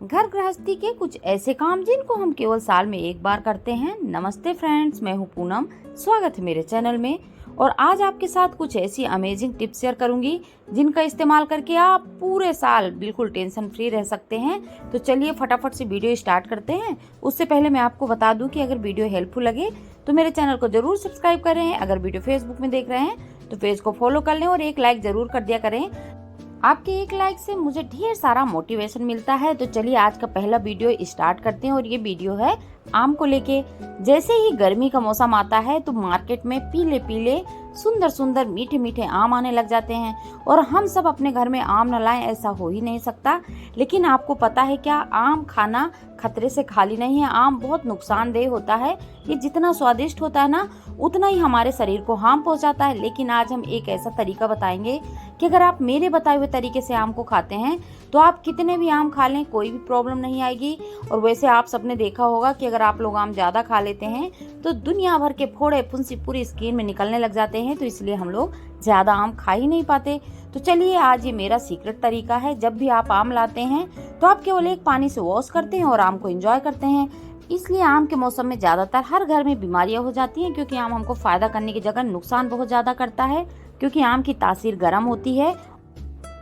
घर गृहस्थी के कुछ ऐसे काम जिनको हम केवल साल में एक बार करते हैं। नमस्ते फ्रेंड्स, मैं हूं पूनम। स्वागत है मेरे चैनल में। और आज आपके साथ कुछ ऐसी अमेजिंग टिप्स शेयर करूंगी जिनका इस्तेमाल करके आप पूरे साल बिल्कुल टेंशन फ्री रह सकते हैं। तो चलिए फटाफट से वीडियो स्टार्ट करते हैं। उससे पहले मैं आपको बता दूं कि अगर वीडियो हेल्पफुल लगे तो मेरे चैनल को जरूर सब्सक्राइब करें। अगर वीडियो फेसबुक में देख रहे हैं तो पेज को फॉलो कर लें और एक लाइक जरूर कर दिया करें। आपके एक लाइक से मुझे ढेर सारा मोटिवेशन मिलता है। तो चलिए आज का पहला वीडियो स्टार्ट करते हैं और ये वीडियो है आम को लेके। जैसे ही गर्मी का मौसम आता है तो मार्केट में पीले पीले सुंदर सुंदर मीठे मीठे आम आने लग जाते हैं और हम सब अपने घर में आम न लाएं ऐसा हो ही नहीं सकता। लेकिन आपको पता है क्या, आम खाना खतरे से खाली नहीं है। आम बहुत नुकसानदेह होता है। ये जितना स्वादिष्ट होता है ना उतना ही हमारे शरीर को हार्म पहुंचाता है। लेकिन आज हम एक ऐसा तरीका बताएंगे कि अगर आप मेरे बताए हुए तरीके से आम को खाते हैं तो आप कितने भी आम खा लें कोई भी प्रॉब्लम नहीं आएगी। और वैसे आप सबने देखा होगा कि अगर आप लोग आम ज़्यादा खा लेते हैं तो दुनिया भर के फोड़े फुंसी पूरी स्किन में निकलने लग जाते हैं। तो इसलिए हम लोग ज़्यादा आम खा ही नहीं पाते। तो चलिए आज ये मेरा सीक्रेट तरीका है। जब भी आप आम लाते हैं तो आप केवल एक पानी से वॉश करते हैं और आम को एंजॉय करते हैं। इसलिए आम के मौसम में ज़्यादातर हर घर में बीमारियां हो जाती हैं, क्योंकि आम हमको फ़ायदा करने की जगह नुकसान बहुत ज़्यादा करता है। क्योंकि आम की तासीर गर्म होती है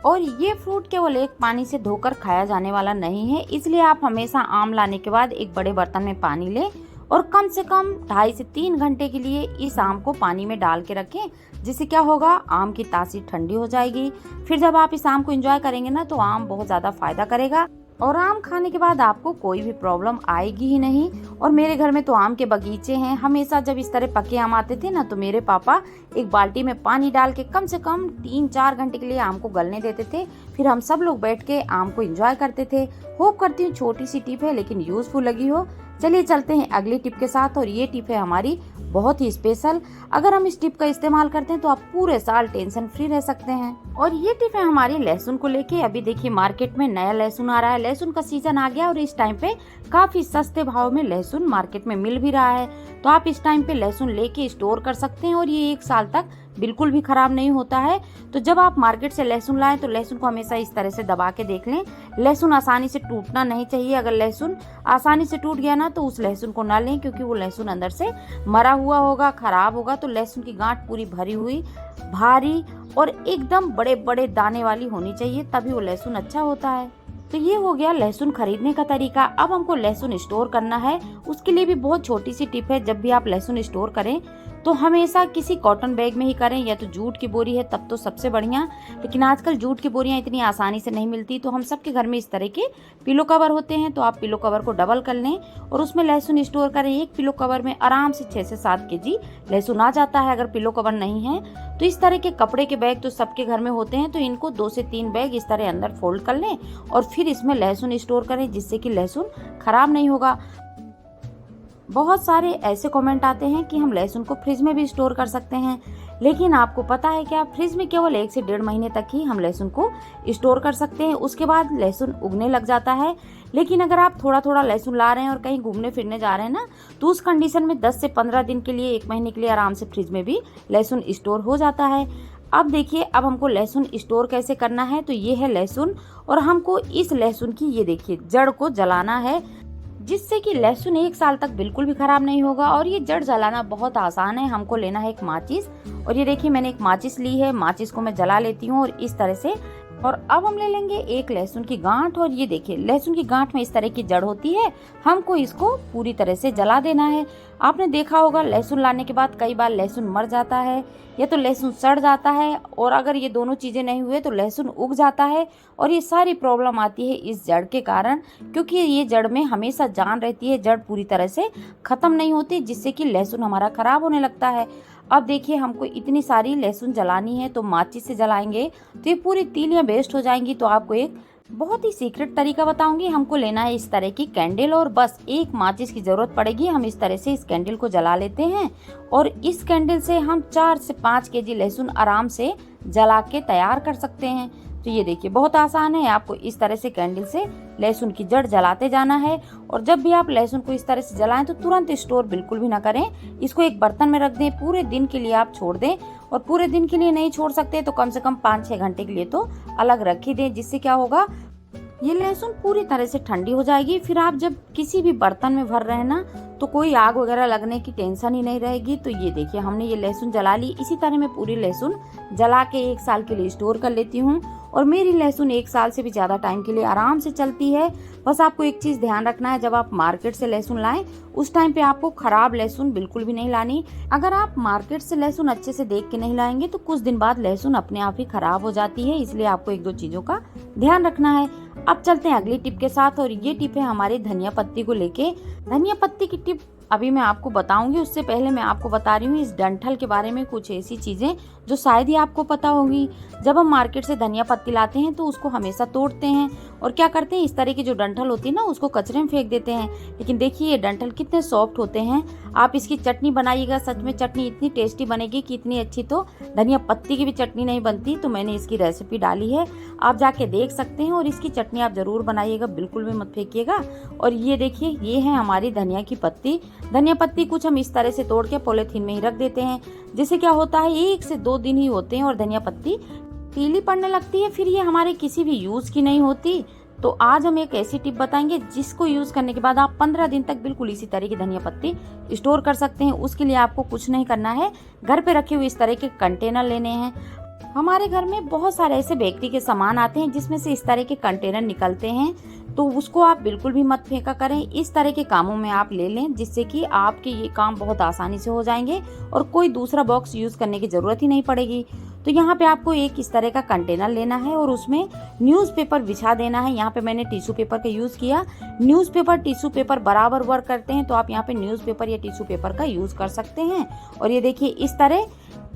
और ये फ्रूट केवल एक पानी से धोकर खाया जाने वाला नहीं है। इसलिए आप हमेशा आम लाने के बाद एक बड़े बर्तन में पानी लें और कम से कम 2.5 से 3 घंटे के लिए इस आम को पानी में डाल के रखें। जिससे क्या होगा, आम की तासीर ठंडी हो जाएगी। फिर जब आप इस आम को एंजॉय करेंगे ना तो आम बहुत ज़्यादा फायदा करेगा और आम खाने के बाद आपको कोई भी प्रॉब्लम आएगी ही नहीं। और मेरे घर में तो आम के बगीचे हैं। हमेशा जब इस तरह पके आम आते थे ना तो मेरे पापा एक बाल्टी में पानी डाल के कम से कम 3-4 घंटे के लिए आम को गलने देते थे। फिर हम सब लोग बैठ के आम को एंजॉय करते थे। होप करती हूँ छोटी सी टिप है लेकिन यूजफुल लगी हो। चलिए चलते हैं अगली टिप के साथ। और ये टिप है हमारी बहुत ही स्पेशल। अगर हम इस टिप का इस्तेमाल करते हैं तो आप पूरे साल टेंशन फ्री रह सकते हैं। और ये टिप है हमारी लहसुन को लेके। अभी देखिए मार्केट में नया लहसुन आ रहा है। लहसुन का सीजन आ गया और इस टाइम पे काफी सस्ते भाव में लहसुन मार्केट में मिल भी रहा है। तो आप इस टाइम पे लहसुन लेके स्टोर कर सकते हैं और ये 1 साल तक बिल्कुल भी खराब नहीं होता है। तो जब आप मार्केट से लहसुन लाएं तो लहसुन को हमेशा इस तरह से दबा के देख लें। लहसुन आसानी से टूटना नहीं चाहिए। अगर लहसुन आसानी से टूट गया ना तो उस लहसुन को ना लें, क्योंकि वो लहसुन अंदर से मरा हुआ होगा, खराब होगा। तो लहसुन की गांठ पूरी भरी हुई, भारी और एकदम बड़े बड़े दाने वाली होनी चाहिए, तभी वो लहसुन अच्छा होता है। तो ये हो गया लहसुन खरीदने का तरीका। अब हमको लहसुन स्टोर करना है। उसके लिए भी बहुत छोटी सी टिप है। जब भी आप लहसुन स्टोर करें तो हमेशा किसी कॉटन बैग में ही करें, या तो जूट की बोरी है तब तो सबसे बढ़िया। लेकिन आजकल जूट की बोरियां इतनी आसानी से नहीं मिलती। तो हम सबके घर में इस तरह के पिलो कवर होते हैं। तो आप पिलो कवर को डबल कर लें और उसमें लहसुन स्टोर करें। एक पिलो कवर में आराम से 6 से 7 केजी लहसुन आ जाता है। अगर पिलो कवर नहीं है तो इस तरह के कपड़े के बैग तो सबके घर में होते हैं। तो इनको 2 से 3 बैग इस तरह अंदर फोल्ड कर लें और फिर इसमें लहसुन स्टोर करें, जिससे कि लहसुन खराब नहीं होगा। बहुत सारे ऐसे कमेंट आते हैं कि हम लहसुन को फ्रिज में भी स्टोर कर सकते हैं। लेकिन आपको पता है क्या, फ्रिज में केवल 1 से 1.5 महीने तक ही हम लहसुन को स्टोर कर सकते हैं। उसके बाद लहसुन उगने लग जाता है। लेकिन अगर आप थोड़ा थोड़ा लहसुन ला रहे हैं और कहीं घूमने फिरने जा रहे हैं ना तो उस कंडीशन में 10 से 15 दिन के लिए, 1 महीने के लिए आराम से फ्रिज में भी लहसुन स्टोर हो जाता है। अब देखिए, अब हमको लहसुन स्टोर कैसे करना है। तो ये है लहसुन और हमको इस लहसुन की ये देखिए जड़ को जलाना है, जिससे कि लहसुन 1 साल तक बिल्कुल भी खराब नहीं होगा। और ये जड़ जलाना बहुत आसान है। हमको लेना है एक माचिस और ये देखिए मैंने एक माचिस ली है। माचिस को मैं जला लेती हूँ और इस तरह से। और अब हम ले लेंगे एक लहसुन की गांठ और ये देखिए लहसुन की गांठ में इस तरह की जड़ होती है। हमको इसको पूरी तरह से जला देना है। आपने देखा होगा लहसुन लाने के बाद कई बार लहसुन मर जाता है या तो लहसुन सड़ जाता है, और अगर ये दोनों चीज़ें नहीं हुए तो लहसुन उग जाता है। और ये सारी प्रॉब्लम आती है इस जड़ के कारण, क्योंकि ये जड़ में हमेशा जान रहती है। जड़ पूरी तरह से ख़त्म नहीं होती, जिससे कि लहसुन हमारा ख़राब होने लगता है। अब देखिए हमको इतनी सारी लहसुन जलानी है, तो माचिस से जलाएंगे तो ये पूरी तीलियाँ वेस्ट हो जाएंगी। तो आपको एक बहुत ही सीक्रेट तरीका बताऊंगी। हमको लेना है इस तरह की कैंडल और बस एक माचिस की जरूरत पड़ेगी। हम इस तरह से इस कैंडल को जला लेते हैं और इस कैंडल से हम 4 से 5 केजी लहसुन आराम से जला के तैयार कर सकते हैं। तो ये देखिए बहुत आसान है। आपको इस तरह से कैंडल से लहसुन की जड़ जलाते जाना है। और जब भी आप लहसुन को इस तरह से जलाएं तो तुरंत स्टोर बिल्कुल भी ना करें। इसको एक बर्तन में रख दें, पूरे दिन के लिए आप छोड़ दें। और पूरे दिन के लिए नहीं छोड़ सकते तो कम से कम 5-6 घंटे के लिए तो अलग रख ही दें। जिससे क्या होगा, ये लहसुन पूरी तरह से ठंडी हो जाएगी। फिर आप जब किसी भी बर्तन में भर रहे हैं ना, तो कोई आग वगैरह लगने की टेंशन ही नहीं रहेगी। तो ये देखिए हमने ये लहसुन जला ली। इसी तरह मैं पूरी लहसुन जला के 1 साल के लिए स्टोर कर लेती हूँ और मेरी लहसुन 1 साल से भी ज़्यादा टाइम के लिए आराम से चलती है। बस आपको एक चीज़ ध्यान रखना है, जब आप मार्केट से लहसुन लाएं उस टाइम पे आपको खराब लहसुन बिल्कुल भी नहीं लानी। अगर आप मार्केट से लहसुन अच्छे से देख के नहीं लाएंगे तो कुछ दिन बाद लहसुन अपने आप ही खराब हो जाती है, इसलिए आपको 1-2 चीज़ों का ध्यान रखना है। अब चलते हैं अगली टिप के साथ और ये टिप है हमारी धनिया पत्ती को लेके। धनिया पत्ती की टिप अभी मैं आपको बताऊंगी, उससे पहले मैं आपको बता रही हूँ इस डंठल के बारे में कुछ ऐसी चीजें जो शायद ही आपको पता होगी। जब हम मार्केट से धनिया पत्ती लाते हैं तो उसको हमेशा तोड़ते हैं और क्या करते हैं, इस तरह की जो डंठल होती है ना उसको कचरे में फेंक देते हैं। लेकिन देखिए ये डंठल कितने सॉफ्ट होते हैं। आप इसकी चटनी बनाइएगा, सच में चटनी इतनी टेस्टी बनेगी कि इतनी अच्छी तो धनिया पत्ती की भी चटनी नहीं बनती। तो मैंने इसकी रेसिपी डाली है, आप जाके देख सकते हैं और इसकी चटनी आप जरूर बनाइएगा, बिल्कुल भी मत फेंकिएगा। और ये देखिए ये है हमारी धनिया की पत्ती। धनिया पत्ती कुछ हम इस तरह से तोड़ के पॉलीथीन में ही रख देते हैं, जिससे क्या होता है 1 से 2 दिन ही होते हैं और धनिया पत्ती पीली पड़ने लगती है, फिर ये हमारे किसी भी यूज की नहीं होती। तो आज हम एक ऐसी टिप बताएंगे जिसको यूज करने के बाद आप 15 दिन तक बिल्कुल इसी तरह की धनिया पत्ती स्टोर कर सकते हैं। उसके लिए आपको कुछ नहीं करना है, घर पे रखे हुए इस तरह के कंटेनर लेने हैं। हमारे घर में बहुत सारे ऐसे बेकरी के सामान आते हैं जिसमें से इस तरह के कंटेनर निकलते हैं, तो उसको आप बिल्कुल भी मत फेंका करें। इस तरह के कामों में आप ले लें, जिससे कि आपके ये काम बहुत आसानी से हो जाएंगे और कोई दूसरा बॉक्स यूज करने की जरूरत ही नहीं पड़ेगी। तो यहाँ पे आपको एक इस तरह का कंटेनर लेना है और उसमें न्यूज़पेपर बिछा देना है। यहाँ पे मैंने टिश्यू पेपर का यूज किया। न्यूज़पेपर टिश्यू पेपर बराबर वर्क करते हैं, तो आप यहाँ पे न्यूज़पेपर या टिश्यू पेपर का यूज कर सकते हैं। और ये देखिए इस तरह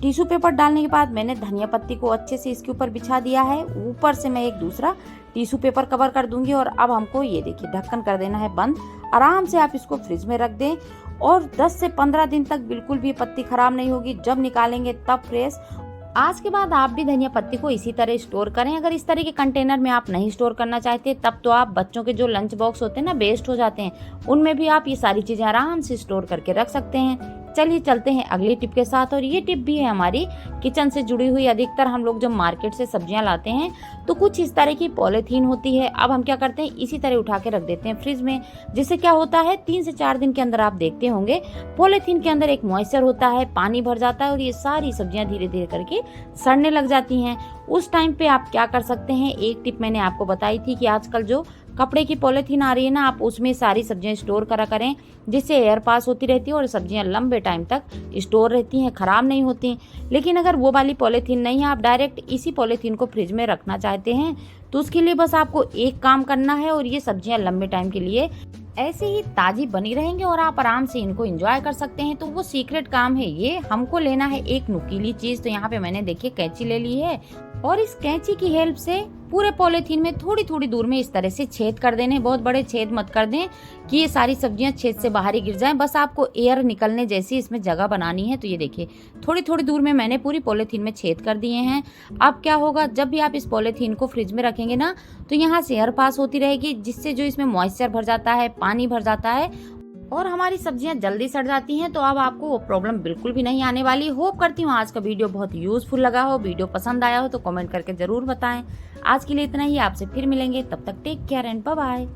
टिश्यू पेपर डालने के बाद मैंने धनिया पत्ती को अच्छे से इसके ऊपर बिछा दिया है। ऊपर से मैं एक दूसरा टिश्यू पेपर कवर कर दूंगी और अब हमको ये देखिए ढक्कन कर देना है बंद। आराम से आप इसको फ्रिज में रख दें और 10 से 15 दिन तक बिल्कुल भी पत्ती खराब नहीं होगी। जब निकालेंगे तब फ्रेश। आज के बाद आप भी धनिया पत्ती को इसी तरह स्टोर करें। अगर इस तरह के कंटेनर में आप नहीं स्टोर करना चाहते तब तो आप बच्चों के जो लंच बॉक्स होते हैं ना, वेस्ट हो जाते हैं, उनमें भी आप ये सारी चीजें आराम से स्टोर करके रख सकते हैं। चलिए चलते हैं अगली टिप के साथ और ये टिप भी है हमारी किचन से जुड़ी हुई। अधिकतर हम लोग जब मार्केट से सब्जियां लाते हैं तो कुछ इस तरह की पॉलीथीन होती है। अब हम क्या करते हैं, इसी तरह उठा के रख देते हैं फ्रिज में, जिससे क्या होता है 3 से 4 दिन के अंदर आप देखते होंगे पॉलीथीन के अंदर एक मॉइस्चर होता है, पानी भर जाता है और ये सारी सब्जियां धीरे धीरे करके सड़ने लग जाती हैं। उस टाइम पे आप क्या कर सकते हैं, एक टिप मैंने आपको बताई थी कि आजकल जो कपड़े की पॉलीथीन आ रही है ना, आप उसमें सारी सब्जियां स्टोर करा करें, जिससे एयर पास होती रहती है और सब्जियां लंबे टाइम तक स्टोर रहती हैं, खराब नहीं होती। लेकिन अगर वो वाली पॉलीथीन नहीं है, आप डायरेक्ट इसी पॉलीथीन को फ्रिज में रखना चाहते हैं, तो उसके लिए बस आपको एक काम करना है और ये सब्जियां लंबे टाइम के लिए ऐसे ही ताजी बनी रहेंगे और आप आराम से इनको एंजॉय कर सकते हैं। तो वो सीक्रेट काम है, ये हमको लेना है एक नुकीली चीज। तो यहाँ पे मैंने देखिए कैंची ले ली है और इस कैंची की हेल्प से पूरे पॉलीथीन में थोड़ी थोड़ी दूर में इस तरह से छेद कर देने। बहुत बड़े छेद मत कर दें कि ये सारी सब्जियां छेद से बाहर ही गिर जाएं, बस आपको एयर निकलने जैसी इसमें जगह बनानी है। तो ये देखिए थोड़ी थोड़ी दूर में मैंने पूरी पॉलीथीन में छेद कर दिए हैं। अब क्या होगा, जब भी आप इस पॉलीथीन को फ्रिज में रखेंगे ना, तो यहाँ से एयर पास होती रहेगी, जिससे जो इसमें मॉइस्चर भर जाता है, पानी भर जाता है और हमारी सब्जियां जल्दी सड़ जाती हैं। तो अब आपको वो प्रॉब्लम बिल्कुल भी नहीं आने वाली। होप करती हूँ आज का वीडियो बहुत यूजफुल लगा हो। वीडियो पसंद आया हो तो कमेंट करके जरूर बताएं। आज के लिए इतना ही, आपसे फिर मिलेंगे, तब तक take care and bye bye.